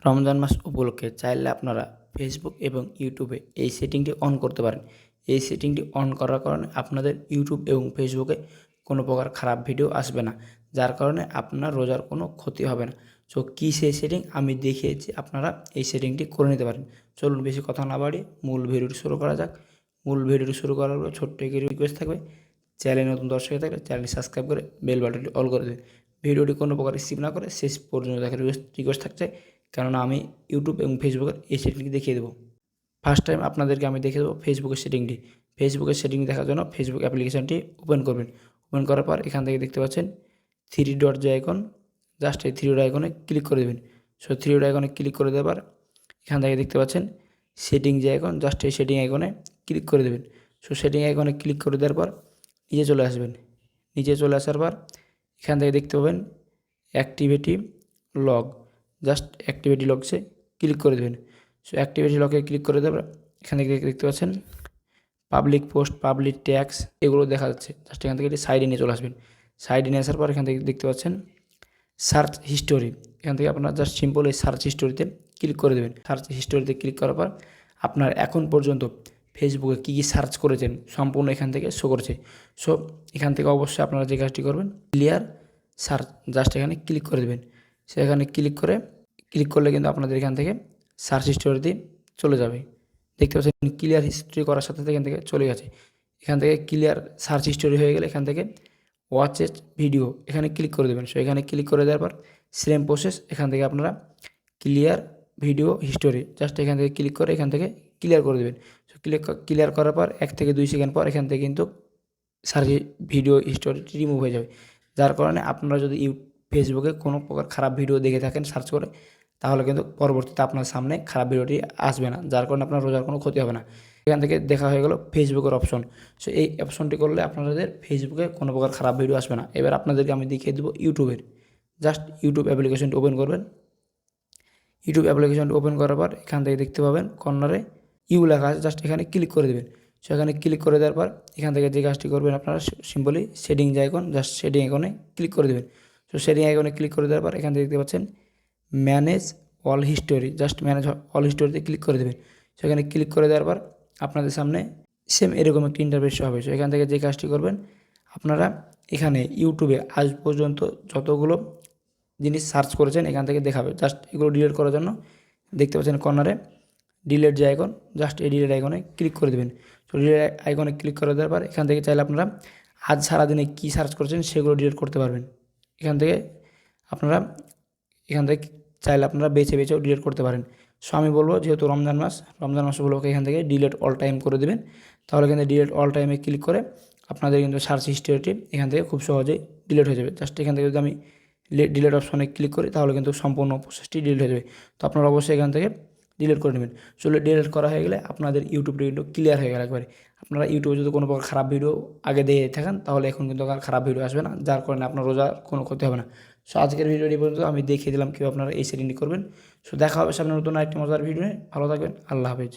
রমজান মাস উপলক্ষে চাইলে আপনারা ফেসবুক এবং ইউটিউবে এই সেটিংটি অন করতে পারেন। এই সেটিংটি অন করার কারণে আপনাদের ইউটিউব এবং ফেসবুকে কোনো প্রকার খারাপ ভিডিও আসবে না, যার কারণে আপনার রোজার কোনো ক্ষতি হবে না। সো কী সেই সেটিং আমি দেখিয়েছি, আপনারা এই সেটিংটি করে নিতে পারেন। চলুন বেশি কথা না বাড়িয়ে মূল ভিডিওটি শুরু করা যাক। মূল ভিডিওটি শুরু করার পর ছোট্ট একটি রিকোয়েস্ট থাকবে, চ্যানেলে নতুন দর্শক হয়ে থাকলে চ্যানেলটি সাবস্ক্রাইব করে বেল বাটনটি অল করে দেবেন। ভিডিওটি কোনো প্রকার স্কিপ না করে শেষ পর্যন্ত দেখার রিকোয়েস্ট থাকছে, কেননা আমি ইউটিউব এবং ফেসবুকের এই সেটিংটি দেখিয়ে দেবো। ফার্স্ট টাইম আপনাদেরকে আমি দেখিয়ে দেবো ফেসবুকের সেটিংটি। ফেসবুকের সেটিং দেখার জন্য ফেসবুক অ্যাপ্লিকেশনটি ওপেন করবেন। ওপেন করার পর এখান থেকে দেখতে পাচ্ছেন থ্রি ডট যে আইকন, জাস্ট এই থ্রি ডট আইকনে ক্লিক করে দেবেন। সো থ্রি ডট আইকনে ক্লিক করে দেওয়ার পর এখান থেকে দেখতে পাচ্ছেন সেটিং যে আইকন, জাস্ট এই সেটিং আইকনে ক্লিক করে দেবেন। সো সেটিং আইকনে ক্লিক করে দেওয়ার পর নিচে চলে আসবেন। নিচে চলে আসার পর এখান থেকে দেখতে পাবেন অ্যাক্টিভিটি লগ, জাস্ট অ্যাক্টিভিটি লগসে ক্লিক করে দেবেন। সো অ্যাক্টিভিটি লগে ক্লিক করে দেবেন। এখান থেকে দেখতে পাচ্ছেন পাবলিক পোস্ট, পাবলিক ট্যাক্স এগুলো দেখা যাচ্ছে। জাস্ট এখান থেকে সাইডে নিয়ে চলে আসবেন। সাইডে নিয়ে আসার পর এখান থেকে দেখতে পাচ্ছেন সার্চ হিস্টোরি। এখান থেকে আপনার জাস্ট সিম্পল এই সার্চ হিস্টোরিতে ক্লিক করে দেবেন। সার্চ হিস্টোরিতে ক্লিক করার পর আপনার এখন পর্যন্ত ফেসবুকে কী কী সার্চ করেছেন সম্পূর্ণ এখান থেকে শো করছে। সো এখান থেকে অবশ্যই আপনারা যে কাজটি করবেন, ক্লিয়ার সার্চ, জাস্ট এখানে ক্লিক করে দেবেন। সেখানে ক্লিক করলে কিন্তু আপনাদের এখান থেকে সার্চ হিস্টোরিতে চলে যাবে। দেখতে পাচ্ছেন ক্লিয়ার হিস্ট্রি করার সাথে সাথে এখান থেকে চলে গেছে। এখান থেকে ক্লিয়ার সার্চ হিস্টোরি হয়ে গেলে এখান থেকে ওয়াচেস ভিডিও এখানে ক্লিক করে দেবেন। সো এখানে ক্লিক করে দেওয়ার পর সেম প্রসেস, এখান থেকে আপনারা ক্লিয়ার ভিডিও হিস্টোরি, জাস্ট এখান থেকে ক্লিক করে এখান থেকে ক্লিয়ার করে দেবেন। সো ক্লিয়ার করার পর 1 থেকে 2 সেকেন্ড পর এখান থেকে কিন্তু সার্চ ভিডিও হিস্টোরিটি রিমুভ হয়ে যাবে। যার কারণে আপনারা যদি ফেসবুকে কোনো প্রকার খারাপ ভিডিও দেখে থাকেন সার্চ করে, তাহলে কিন্তু পরবর্তীতে আপনার সামনে খারাপ ভিডিওটি আসবে না, যার কারণে আপনার রোজার কোনো ক্ষতি হবে না। এখান থেকে দেখা হয়ে গেল ফেসবুকের অপশন। সো এই অপশনটি করলে আপনাদের ফেসবুকে কোনো প্রকার খারাপ ভিডিও আসবে না। এবার আপনাদেরকে আমি দেখিয়ে দেবো ইউটিউবের। জাস্ট ইউটিউব অ্যাপ্লিকেশনটি ওপেন করবেন। ইউটিউব অ্যাপ্লিকেশনটি ওপেন করার পর এখান থেকে দেখতে পাবেন কর্নারে ইউ লেখা আছে, জাস্ট এখানে ক্লিক করে দেবেন। সো এখানে ক্লিক করে দেওয়ার পর এখান থেকে যে কাজটি করবেন আপনারা সিম্পলি সেটিং যে আইকন, জাস্ট সেটিং আইকনে ক্লিক করে দেবেন। সো সেটিং আইকনে ক্লিক করে দেওয়ার পর এখান থেকে দেখতে পাচ্ছেন manage all history, just manage all হিস্টোরিতে ক্লিক করে দেবেন। সেখানে ক্লিক করে দেওয়ার পর আপনাদের সামনে সেম এরকম একটি ইন্টারফেস হবে। সো এখান থেকে যে কাজটি করবেন আপনারা এখানে ইউটিউবে আজ পর্যন্ত যতগুলো জিনিস সার্চ করেছেন এখান থেকে দেখাবে। জাস্ট এগুলো ডিলিট করার জন্য দেখতে পাচ্ছেন কর্নারে ডিলিট যে আইকন, জাস্ট এই ডিলিট আইকনে ক্লিক করে দেবেন। তো ডিলিট আইকনে ক্লিক করে দেওয়ার পর এখান থেকে চাইলে আপনারা আজ সারাদিনে কী সার্চ করেছেন সেগুলো ডিলিট করতে পারবেন। এখান থেকে চাইলে আপনারা বেছে বেছেও ডিলিট করতে পারেন। সো আমি বলবো যেহেতু রমজান মাস উপলক্ষে এখান থেকে ডিলিট অল টাইম করে দেবেন। তাহলে কিন্তু ডিলিট অল টাইমে ক্লিক করে আপনাদের কিন্তু সার্চ হিস্টোরিটি এখান থেকে খুব সহজেই ডিলিট হয়ে যাবে। জাস্ট এখান থেকে যদি আমি ডিলিট অপশনে ক্লিক করি তাহলে কিন্তু সম্পূর্ণ প্রসেসটি ডিলিট হয়ে যাবে। তো আপনারা অবশ্যই এখান থেকে ডিলিট করে নেবেন। চলে ডিলিট করা হয়ে গেলে আপনাদের ইউটিউবটা কিন্তু ক্লিয়ার হয়ে গেল একবারে। আপনারা ইউটিউবে যদি কোনো প্রকার খারাপ ভিডিও আগে দেখে থাকেন তাহলে এখন কিন্তু আর খারাপ ভিডিও আসবে না, যার কারণে আপনার রোজা কোনো ক্ষতি হবে না। সো আজকের ভিডিওটি পর্যন্ত আমি দেখিয়ে দিলাম কীভাবে আপনারা এই সেটিংটি করবেন। সো দেখা হবে সামনে নতুন আরেকটি মজার ভিডিও নিয়ে। ভালো থাকবেন, আল্লাহ হাফেজ।